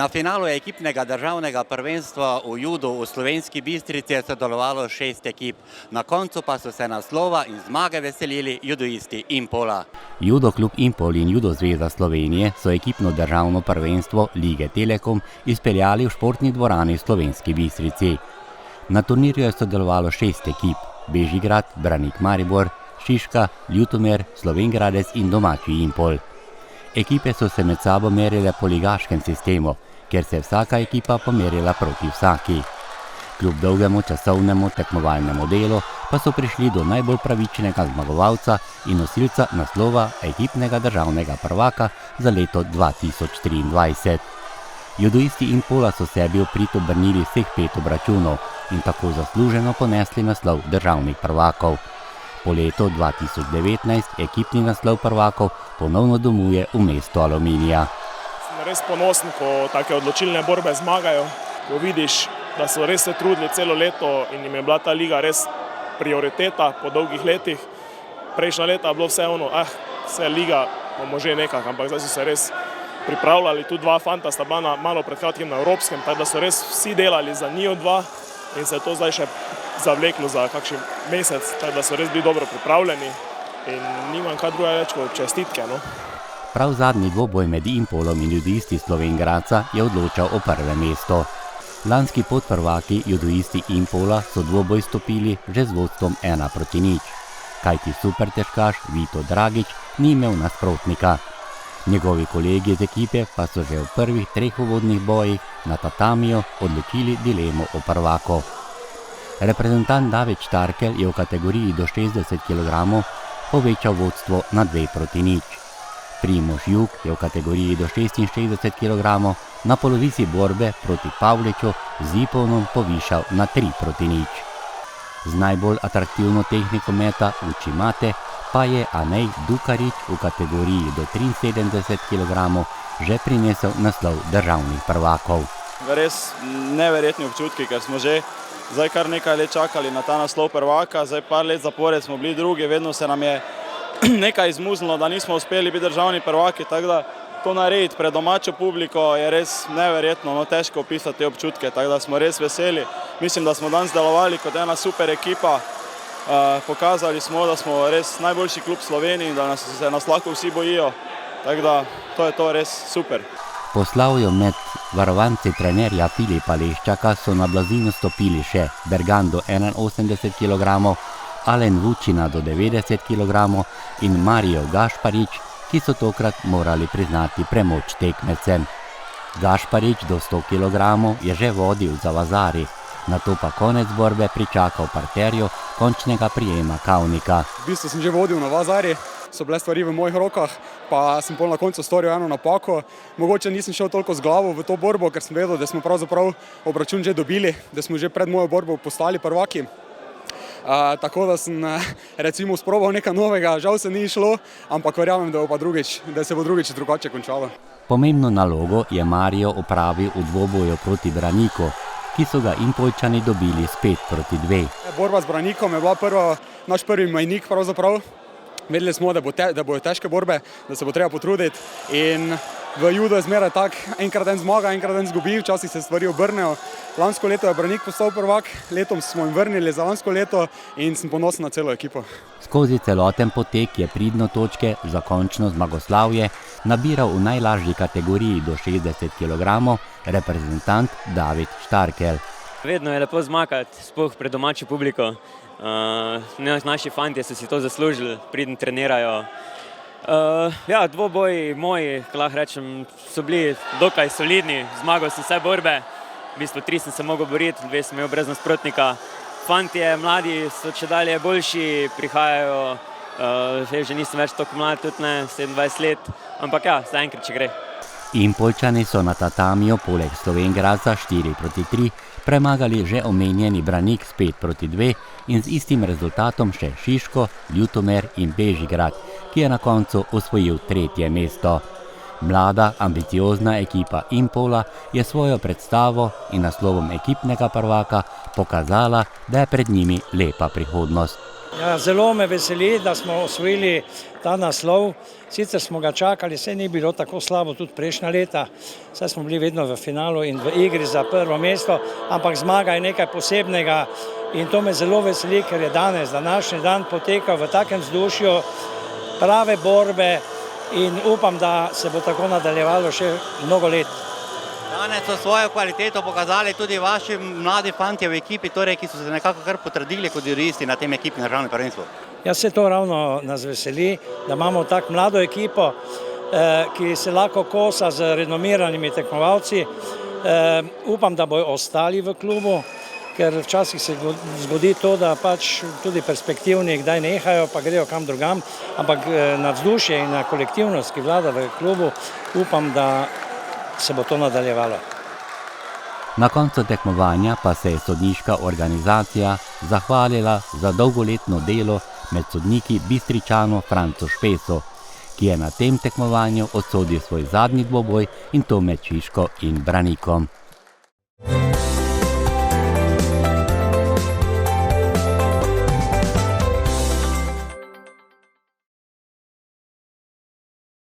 Na finalu ekipnega državnega prvenstva v judu v Slovenski Bistrici je sodelovalo 6 ekip. Na koncu pa so se naslova in zmage veselili judoisti Impola. Judo klub Impol in Judo zveza Slovenije so ekipno državno prvenstvo Lige Telekom izpeljali v športni dvorani v Slovenski Bistrici. Na turnirju je sodelovalo 6 ekip: Bežigrad, Branik Maribor, Šiška, Ljutomer, Slovenj Gradec in domači Impol. Ekipe so se med sabo merile po ligaškem sistemu, kjer se je vsaka ekipa pomerila proti vsaki. Kljub dolgemu časovnemu tekmovalnemu delu pa so prišli do najbolj pravičnega zmagovalca in nosilca naslova ekipnega državnega prvaka za leto 2023. Judoisti Impola so sebi v prid obrnili vseh 5 obračunov in tako zasluženo ponesli naslov državnih prvakov. Po letu 2019 ekipni naslov prvakov ponovno domuje v mestu Aluminija. Sem res ponosen, ko take odločilne borbe zmagajo, ko vidiš, da so res se trudili celo leto in jim je bila ta liga res prioriteta po dolgih letih. Prejšnja leta je bilo vse liga, bomo že nekak, ampak zdaj so se res pripravljali. Tu 2 fanta sta bila malo pred kratkim na Evropskem, tako da so res vsi delali za njiju 2 in se je to zdaj še zavleklo za kakšen mesec, tako da so res bili dobro pripravljeni in nimam kaj druga reči kot čestitke. Prav zadnji dvoboj med Impolom in judoisti Slovenj Gradca je odločal o prvem mestu. Lanski podprvaki judoisti Impola so dvoboj stopili že z vodstvom 1-0, kajti supertežkaš Vito Dragič ni imel nasprotnika. Njegovi kolegi iz ekipe pa so že v prvih 3 uvodnih bojih na tatamiju odločili dilemo o prvako. Reprezentant David Štarkel je v kategoriji do 60 kg povečal vodstvo na 2-0. Primož Jug je v kategoriji do 66 kg na polovici borbe proti Pavliču z Iponom povišal na 3-0. Z najbolj atraktivno tehniko meta Učimate pa je Anej Dukarič v kategoriji do 73 kg že prinesel naslov državnih prvakov. Res neverjetni občutki, ker smo že zdaj kar nekaj let čakali na ta naslov prvaka, zdaj par let zapored smo bili drugi, vedno se nam je nekaj izmuznilo, da nismo uspeli biti državni prvaki, tako da to narediti pred domačo publiko je res neverjetno, težko opisati te občutke, tako da smo res veseli. Mislim, da smo danes delovali kot ena super ekipa, pokazali smo, da smo res najboljši klub Sloveniji in da se nas lahko vsi bojijo, tako da to je to res super. Po slavju med varovanci trenerja Filipa Leščaka so na blazino stopili še Bergan do 81 kg, Alen Vučina do 90 kg in Marijo Gašparič, ki so tokrat morali priznati premoč tekmecem. Gašparič do 100 kg je že vodil za Vazari, nato pa konec borbe pričakal parterju končnega prijema kavnika. V bistvu sem že vodil na Vazari, so bile stvari v mojih rokah, pa sem na koncu storil eno napako. Mogoče nisem šel toliko z glavo v to borbo, ker sem vedel, da smo pravzaprav obračun že dobili, da smo že pred mojo borbo postali prvaki. Tako da sem recimo sprobal nekaj novega, žal se ni šlo, ampak verjamem, da se bo drugič drugače končalo. Pomembno nalogo je Marijo opravil v dvoboju proti Braniku, ki so ga Impoljčani dobili s 5-2. Borba z Branikom je bila naš prvi mejnik pravzaprav. Vedeli smo, da bojo težke borbe, da se bo treba potruditi in v judo je zmeraj tak, enkrat en zmaga, enkrat en izgubi, včasih se stvari obrnejo. Lansko leto je Branik postal prvak, letom smo jim vrnili za lansko leto in sem ponosen na celo ekipo. Skozi celoten potek je pridno točke za končno zmagoslavje nabiral v najlažji kategoriji do 60 kg reprezentant David Štarkel. Vedno je lepo zmagati, sploh pred domačo publiko. Naši fantje so si to zaslužili, pridno trenirajo. Dvoboji moji, lahko rečem, so bili dokaj solidni, zmagal sem vse borbe. V bistvu 3 sem se mogel boriti, 2 sem imel brez nasprotnika. Fantje, mladi so čedalje boljši, prihajajo, že nisem več toliko mlad, tudi ne, 27 let, ampak zaenkrat, če gre. Impoljčani so na tatamiju poleg Slovenj Gradca 4-3 premagali že omenjeni Branik s 5-2 in z istim rezultatom še Šiško, Ljutomer in Bežigrad, ki je na koncu osvojil 3. mesto. Mlada, ambiciozna ekipa Impola je svojo predstavo in naslovom ekipnega prvaka pokazala, da je pred njimi lepa prihodnost. Ja, zelo me veseli, da smo osvojili ta naslov. Sicer smo ga čakali, saj ni bilo tako slabo tudi prejšnja leta, saj smo bili vedno v finalu in v igri za prvo mesto, ampak zmaga je nekaj posebnega in to me zelo veseli, ker je današnji dan potekal v takem vzdušju prave borbe in upam, da se bo tako nadaljevalo še mnogo let. Danes so svojo kvaliteto pokazali tudi vaši mladi fantje v ekipi, torej, ki so se nekako kar potrdili kot judoisti na tem ekipnem državnem prvenstvu. Ja, se to ravno nas veseli, da imamo tako mlado ekipo, ki se lahko kosa z renomiranimi tekmovalci. Upam, da bojo ostali v klubu, ker včasih se zgodi to, da pač tudi perspektivni kdaj nehajo, pa grejo kam drugam, ampak na vzdušje in na kolektivnost, ki vlada v klubu, upam, da se bo to nadaljevalo. Na koncu tekmovanja pa se je sodniška organizacija zahvalila za dolgoletno delo med sodniki Bistričanu Francu Špesu, ki je na tem tekmovanju odsodil svoj zadnji dvoboj in to med Šiško in Branikom.